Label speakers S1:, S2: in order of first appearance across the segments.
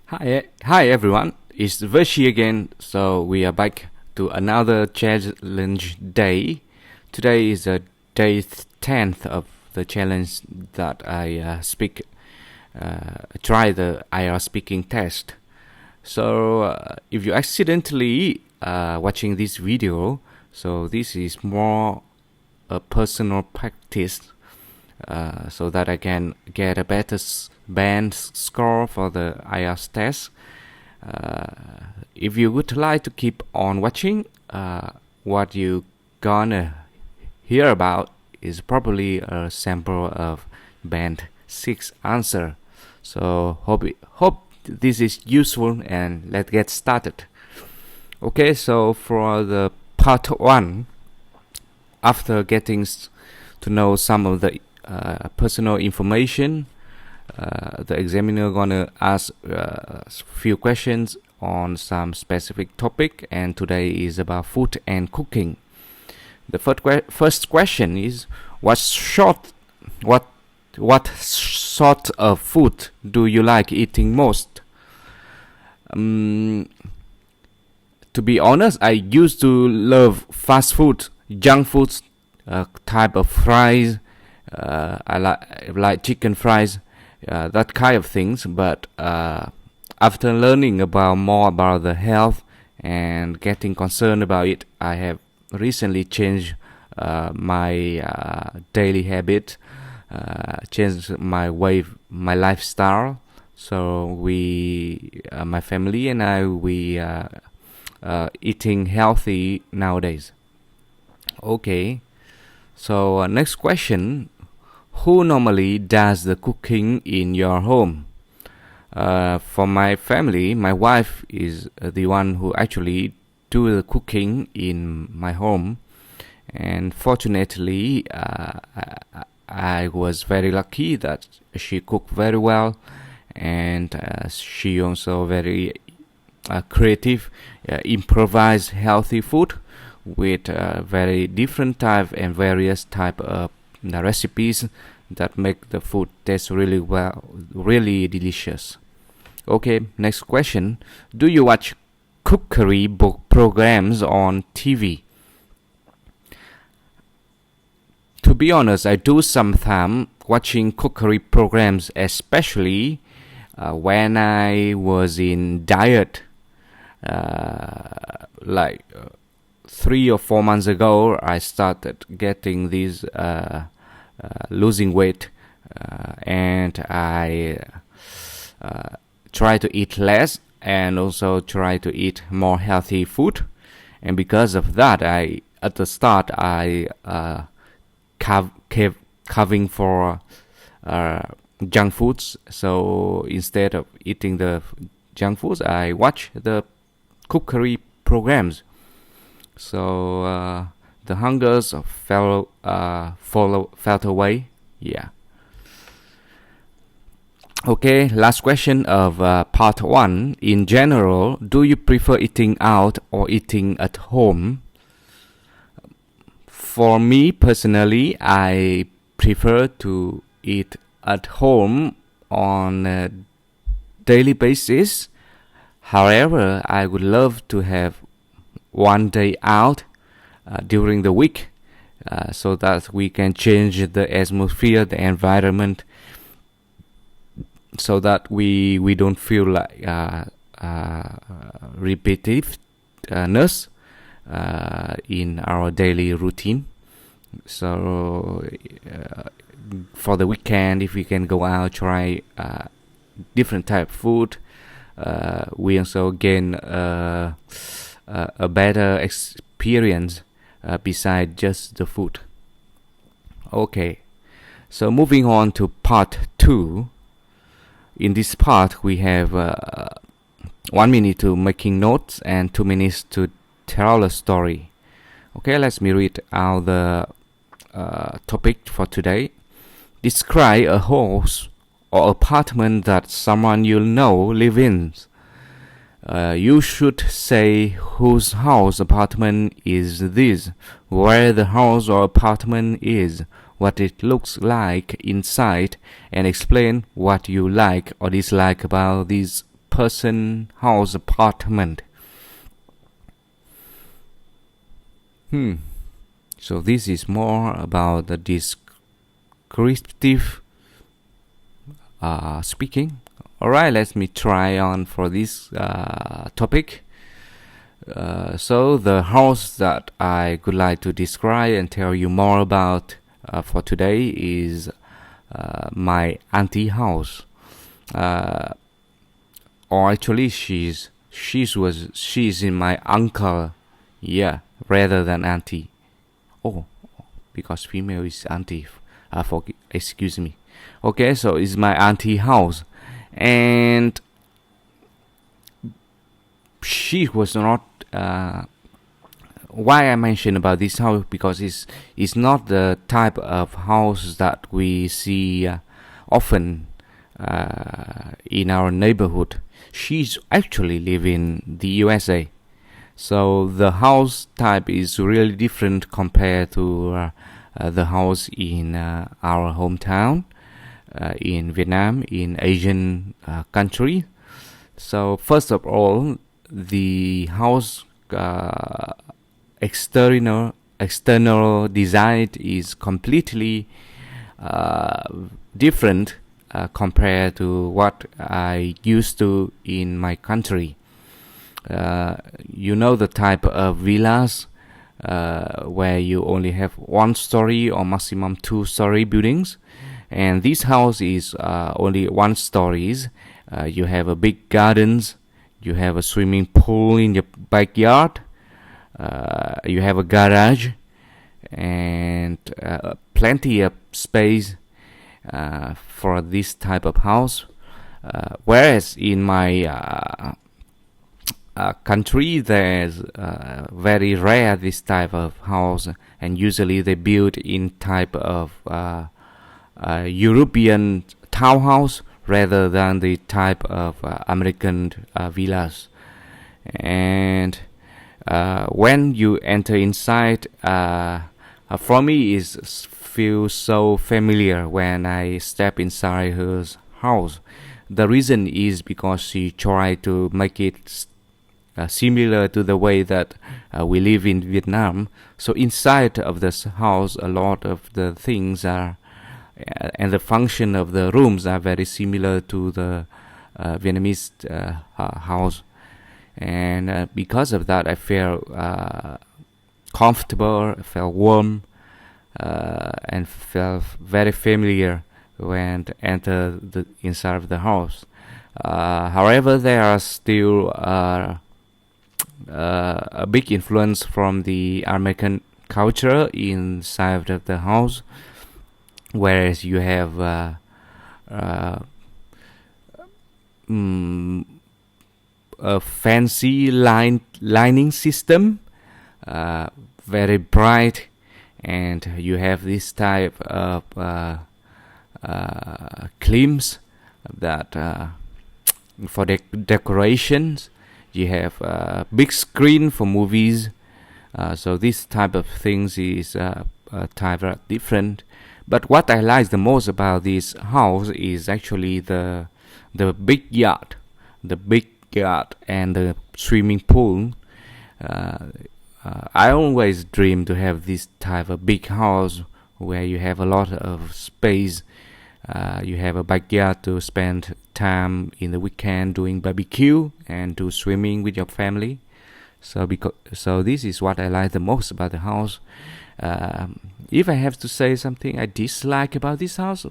S1: Hi everyone. It's Vershi again. So we are back to another challenge day. Today is day 10th of the challenge that I try the IR speaking test. So if you accidentally watching this video, so this is more a personal practice so that I can get a better band score for the IELTS test. If you would like to keep on watching, what you gonna hear about is probably a sample of band 6 answer. So hope this is useful, and let's get started. Okay, so for the part 1, after getting to know some of the personal information, the examiner gonna ask few questions on some specific topic, and today is about food and cooking. The first question is what sort of food do you like eating most? To be honest, I used to love fast food, junk foods, type of fries. I like chicken fries, that kind of things. But after learning more about the health and getting concerned about it, I have recently changed my daily habit, changed my lifestyle. So my family and I, we eating healthy nowadays. Okay. So next question: who normally does the cooking in your home? For my family, my wife is the one who actually do the cooking in my home, and fortunately, I was very lucky that she cooked very well, and she also very creative, improvise healthy food with very different type and various type of recipes that make the food taste really well, really delicious. Okay, next question: do you watch cookery book programs on TV? To be honest, I do sometimes watching cookery programs, especially when I was in diet, like 3 or 4 months ago. I started getting these losing weight, and I try to eat less and also try to eat more healthy food. And because of that, at the start I craving for junk foods. So instead of eating the junk foods, I watch the cookery programs. So the hungers felt away. Yeah. Okay, last question of part 1. In general, do you prefer eating out or eating at home? For me personally, I prefer to eat at home on a daily basis. However, I would love to have one day out during the week, so that we can change the atmosphere, the environment, so that we don't feel like repetitiveness in our daily routine. So for the weekend, if we can go out, try different type of food, we also gain a better experience beside just the food. Okay, so moving on to part 2. In this part, we have 1 minute to making notes and 2 minutes to tell a story. Okay, let me read out the topic for today. Describe a house or apartment that someone you know lives in. You should say whose house apartment is this, where the house or apartment is, what it looks like inside, and explain what you like or dislike about this person house apartment. So this is more about the descriptive speaking. Alright, let me try on for this topic. So the house that I would like to describe and tell you more about for today is my auntie house. Or actually, she's in my uncle, rather than auntie. Oh, because female is auntie. Excuse me. Okay, so it's my auntie house, and she was not. Why I mention about this house, because it's not the type of house that we see often in our neighborhood. She's actually live in the USA, so the house type is really different compared to the house in our hometown in Vietnam, in Asian country. So first of all, the house external design is completely different compared to what I used to in my country. The type of villas where you only have one story or maximum 2-story buildings, and this house is only 1 stories. You have a big gardens, you have a swimming pool in your backyard, you have a garage, and plenty of space for this type of house. Whereas in my country, there's very rare this type of house, and usually they build in type of European townhouse rather than the type of American villas. And when you enter inside, for me it feels so familiar when I step inside her house. The reason is because she tried to make it similar to the way that we live in Vietnam. So inside of this house, a lot of the things are and the function of the rooms are very similar to the Vietnamese house, and because of that, I felt comfortable, I felt warm, and felt very familiar when enter the inside of the house. However, there are still a big influence from the American culture inside of the house, whereas you have a fancy lining system, very bright, and you have this type of clims that for decorations. You have a big screen for movies, so this type of things is type of different. But what I like the most about this house is actually the big yard, and the swimming pool. I always dream to have this type of big house where you have a lot of space. You have a backyard to spend time in the weekend doing barbecue and do swimming with your family. So this is what I like the most about the house. If I have to say something I dislike about this house,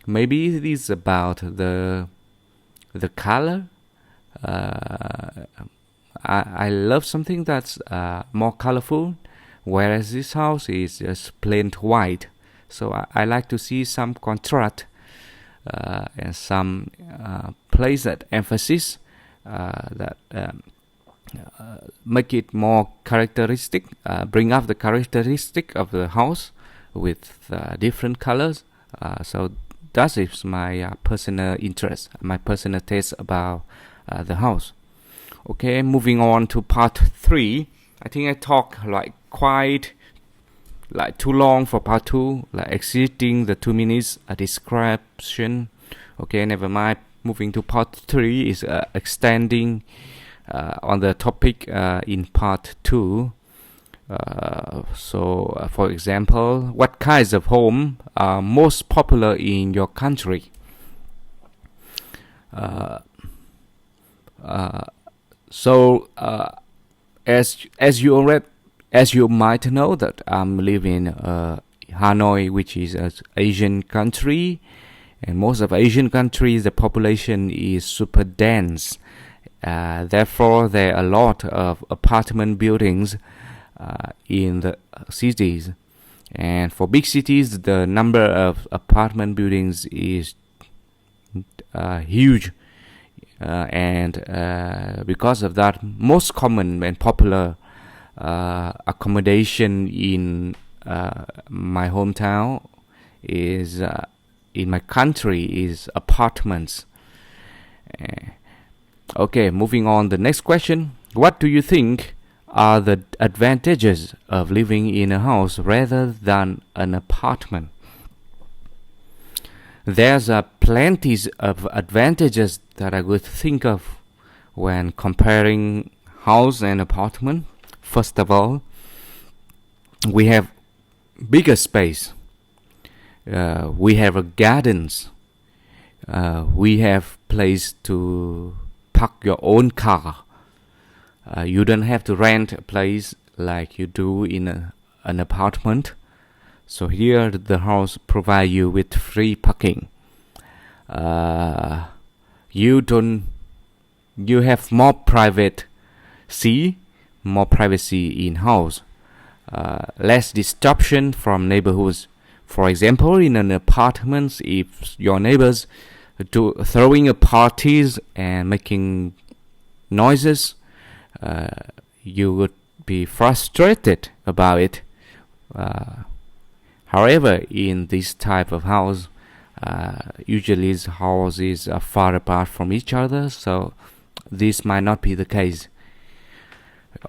S1: maybe it is about the color. I love something that's more colorful, whereas this house is just plain white. So I like to see some contrast and some place that emphasis that make it more characteristic, bring up the characteristic of the house with different colors. So that is my personal interest, my personal taste about the house. Okay, moving on to part 3. I think I talk like quite like too long for part 2, like exceeding the 2 minutes a description. Okay, never mind. Moving to part 3 is extending on the topic in part 2. For example, what kinds of home are most popular in your country? As you might know that I'm living in Hanoi, which is an Asian country, and most of Asian countries the population is super dense. Therefore, there are a lot of apartment buildings in the cities, and for big cities the number of apartment buildings is huge, and because of that, most common and popular accommodation in my hometown is in my country is apartments. Okay, moving on the next question. What do you think are the advantages of living in a house rather than an apartment? There's plenty of advantages that I would think of when comparing house and apartment. First of all, we have bigger space. We have gardens. We have place to park your own car. You don't have to rent a place like you do in an apartment. So here the house provides you with free parking. You have more privacy in house. Less disruption from neighborhoods. For example, in an apartment, if your neighbors throwing parties and making noises, you would be frustrated about it. However, in this type of house, usually houses are far apart from each other, so this might not be the case.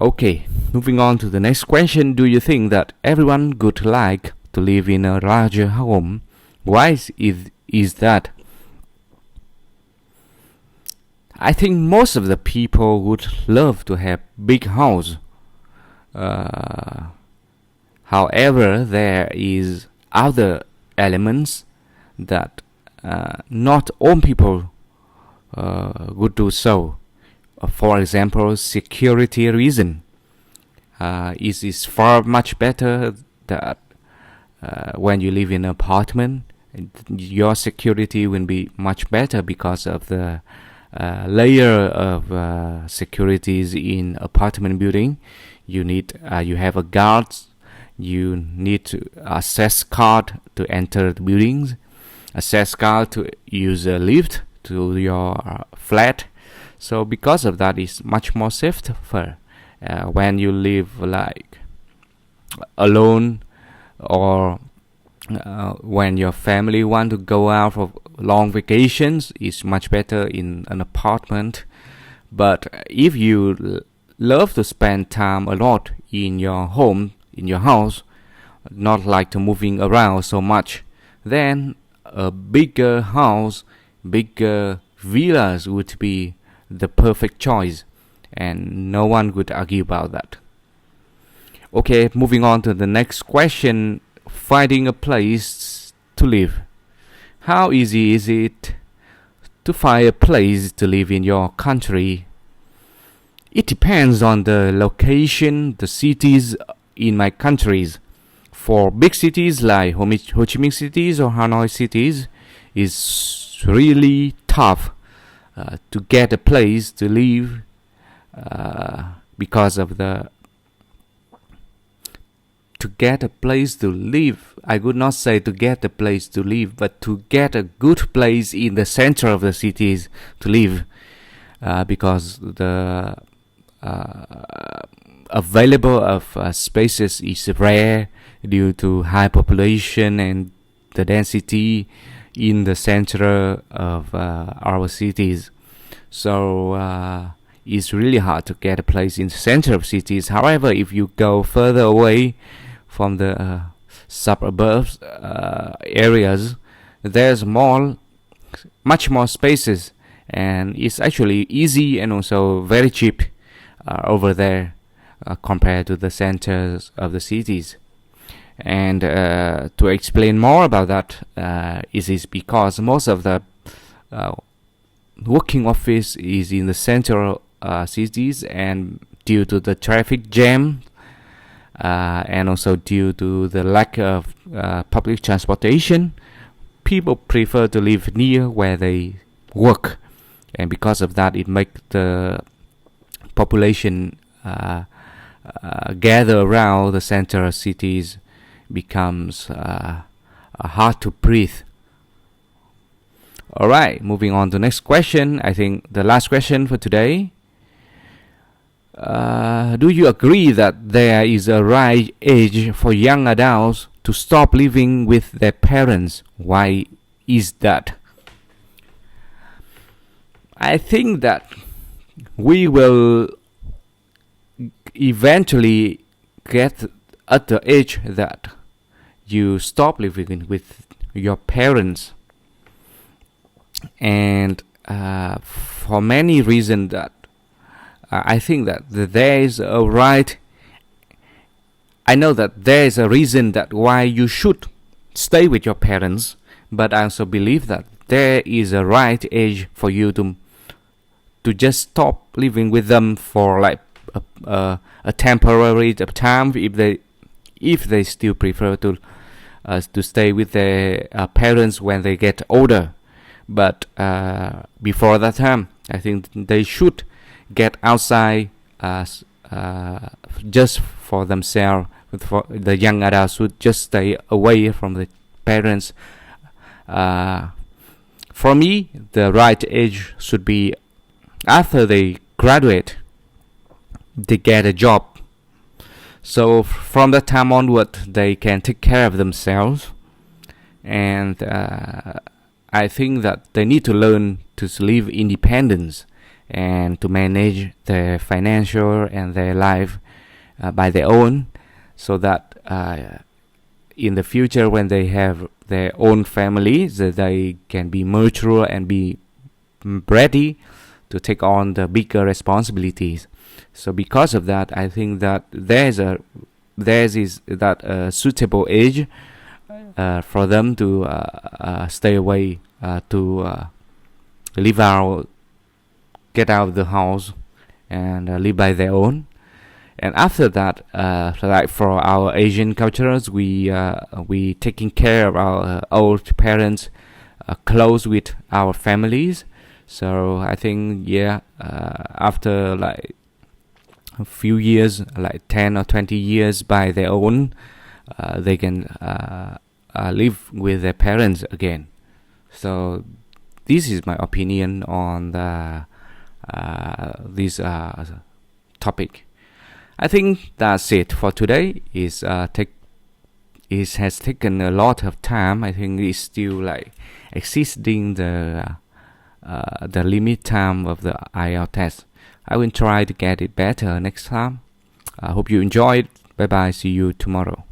S1: Okay, moving on to the next question. Do you think that everyone would like to live in a larger home? Why is that? I think most of the people would love to have big house. However, there is other elements that not all people would do so. For example, security reason. It is far much better that when you live in an apartment, your security will be much better because of the layer of securities in apartment building. You have a guard. You need to access card to enter the buildings, access card to use a lift to your flat. So because of that, it's much more safer when you live like alone, or when your family want to go out for long vacations. It's much better in an apartment. But if you love to spend time a lot in your home, in your house, not like to moving around so much, then a bigger house, bigger villas would be the perfect choice, and no one would argue about that. Okay, moving on to the next question. Finding a place to live. How easy is it to find a place to live in your country? It depends on the location, the cities in my countries. For big cities like Ho Chi Minh cities or Hanoi cities, it's really tough to get a place to live because of the to get a place to live. I would not say to get a place to live, but to get a good place in the center of the cities to live, because the available of spaces is rare due to high population and the density in the center of our cities. So it's really hard to get a place in the center of cities. However, if you go further away from the suburbs areas, there's much more spaces, and it's actually easy and also very cheap over there compared to the centers of the cities. And to explain more about that, it is because most of the working office is in the central cities, and due to the traffic jam and also due to the lack of public transportation, people prefer to live near where they work, and because of that, it makes the population gather around the central cities becomes hard to breathe. Alright, moving on to the next question. I think the last question for today. Do you agree that there is a right age for young adults to stop living with their parents? Why is that? I think that we will eventually get at the age that you stop living with your parents, and for many reasons that I think that there is a right. I know that there is a reason that why you should stay with your parents, but I also believe that there is a right age for you to just stop living with them for like a temporary time, if they still prefer to stay with their parents when they get older. But before that time, I think they should get outside just for themselves. For the young adults should just stay away from the parents. For me, the right age should be after they graduate, they get a job. So from that time onward, they can take care of themselves, and I think that they need to learn to live independence and to manage their financial and their life by their own, so that in the future, when they have their own families, that they can be mature and be ready to take on the bigger responsibilities. So because of that, I think that there is a suitable age for them to stay away, to live out, get out of the house, and live by their own. And after that, like for our Asian cultures, we taking care of our old parents, close with our families. So I think after like a few years, like 10 or 20 years by their own, they can live with their parents again. So this is my opinion on this topic. I think that's it for today. It has taken a lot of time. I think it's still like exceeding the limit time of the IELTS test. I will try to get it better next time. I hope you enjoyed. Bye bye. See you tomorrow.